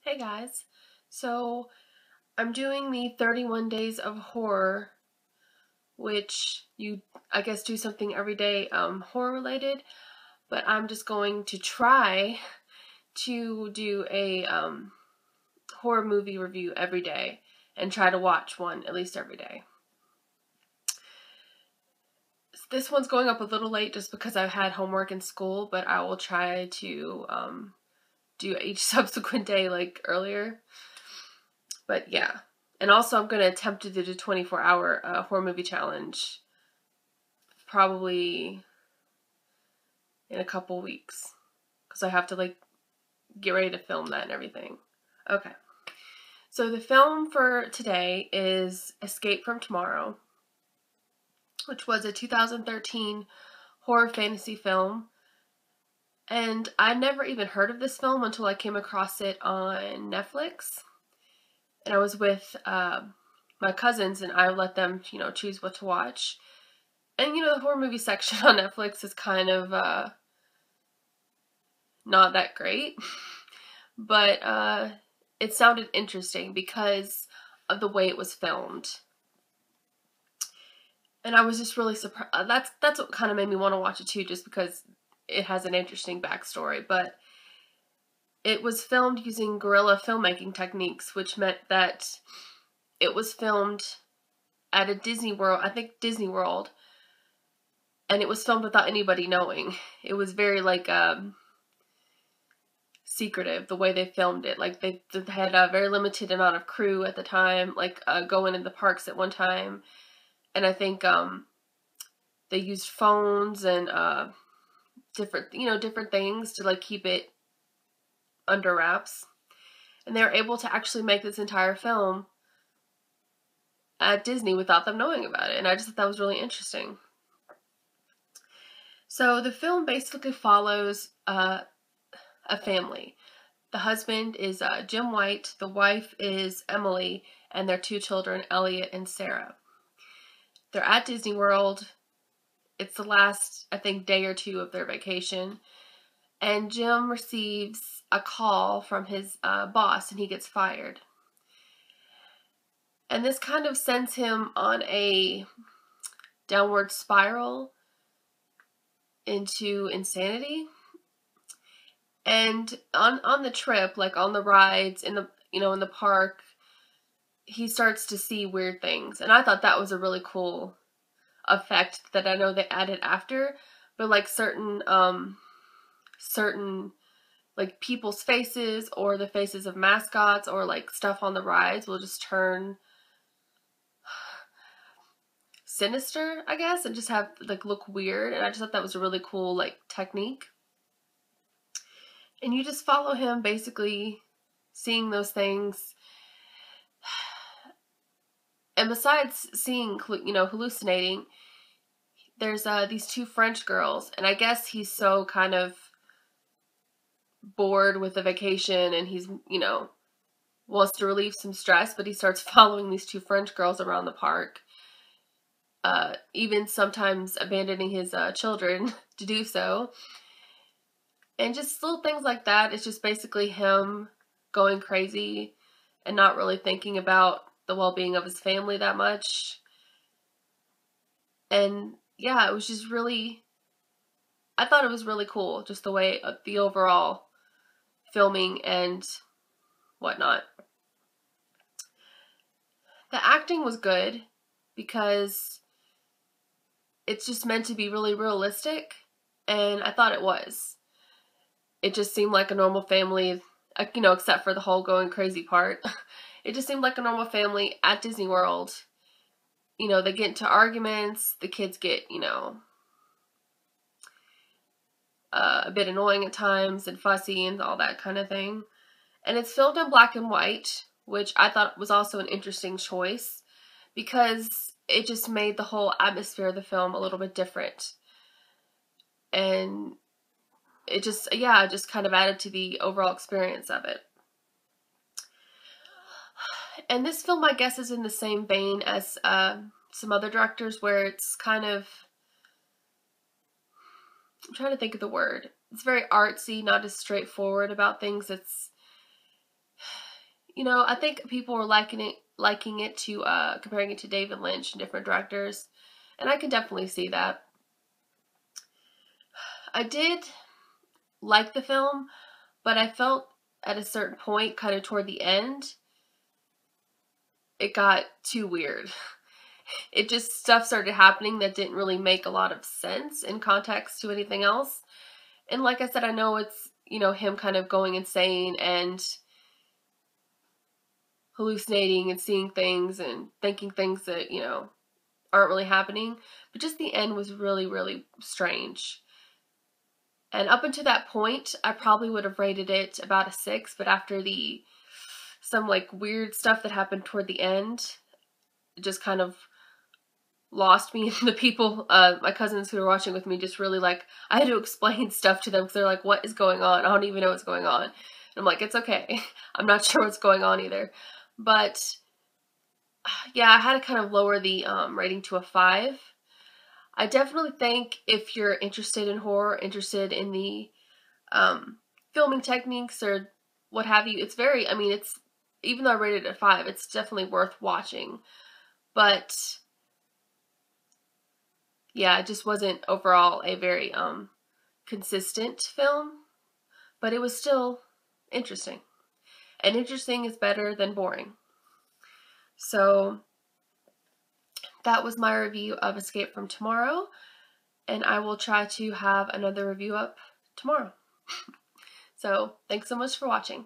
Hey guys, so I'm doing the 31 Days of Horror, which you, I guess, do something every day horror related, but I'm just going to try to do a horror movie review every day and try to watch one at least every day. This one's going up a little late just because I've had homework in school, but I will try to do each subsequent day like earlier. But yeah. And also, I'm going to attempt to do the 24-hour horror movie challenge probably in a couple weeks because I have to like get ready to film that and everything. Okay. So the film for today is Escape from Tomorrow, which was a 2013 horror fantasy film. And I never even heard of this film until I came across it on Netflix. And I was with my cousins, and I let them, choose what to watch. And the horror movie section on Netflix is kind of not that great, but it sounded interesting because of the way it was filmed. And I was just really surprised. That's what kind of made me want to watch it too, just because it has an interesting backstory. But it was filmed using guerrilla filmmaking techniques, which meant that it was filmed at a Disney World, I think Disney World, and it was filmed without anybody knowing. It was very like secretive the way they filmed it. Like they had a very limited amount of crew at the time, like going in the parks at one time, and I think they used phones and different things to like keep it under wraps, and they were able to actually make this entire film at Disney without them knowing about it, and I just thought that was really interesting. So the film basically follows a family. The husband is Jim White, the wife is Emily, and their two children, Elliot and Sarah. They're at Disney World. It's the last, I think, day or two of their vacation. And Jim receives a call from his boss, and he gets fired. And this kind of sends him on a downward spiral into insanity. And on the trip, like on the rides in the in the park, he starts to see weird things. And I thought that was a really cool effect that I know they added after, but like certain like people's faces or the faces of mascots or like stuff on the rides will just turn sinister, I guess, and just have like look weird. And I just thought that was a really cool like technique. And you just follow him basically seeing those things. And besides seeing, hallucinating, there's these two French girls, and I guess he's so kind of bored with the vacation, and he's, wants to relieve some stress, but he starts following these two French girls around the park, even sometimes abandoning his children to do so. And just little things like that. It's just basically him going crazy and not really thinking about the well-being of his family that much. And yeah, it was just really, I thought it was really cool, just the way, the overall filming and whatnot. The acting was good because it's just meant to be really realistic, and I thought it was. It just seemed like a normal family, except for the whole going crazy part. It just seemed like a normal family at Disney World. They get into arguments, the kids get, a bit annoying at times and fussy and all that kind of thing. And it's filmed in black and white, which I thought was also an interesting choice because it just made the whole atmosphere of the film a little bit different. And it just kind of added to the overall experience of it. And this film, I guess, is in the same vein as some other directors where it's kind of, I'm trying to think of the word. It's very artsy, not as straightforward about things. you know, I think people were liking it to comparing it to David Lynch and different directors, and I can definitely see that. I did like the film, but I felt at a certain point, kind of toward the end, it got too weird. It just, stuff started happening that didn't really make a lot of sense in context to anything else. And like I said, I know it's, you know, him kind of going insane and hallucinating and seeing things and thinking things that, you know, aren't really happening. But just the end was really, really strange. And up until that point, I probably would have rated it about a 6, but after some like weird stuff that happened toward the end, it just kind of lost me. And the people, my cousins who were watching with me, just really like, I had to explain stuff to them because they're like, what is going on? I don't even know what's going on. And I'm like, it's okay. I'm not sure what's going on either. But yeah, I had to kind of lower the rating to a 5. I definitely think if you're interested in horror, interested in the filming techniques or what have you, it's very, I mean, it's, even though I rated it a 5, it's definitely worth watching. But yeah, it just wasn't overall a very consistent film, but it was still interesting. And interesting is better than boring. So that was my review of Escape from Tomorrow, and I will try to have another review up tomorrow. So thanks so much for watching.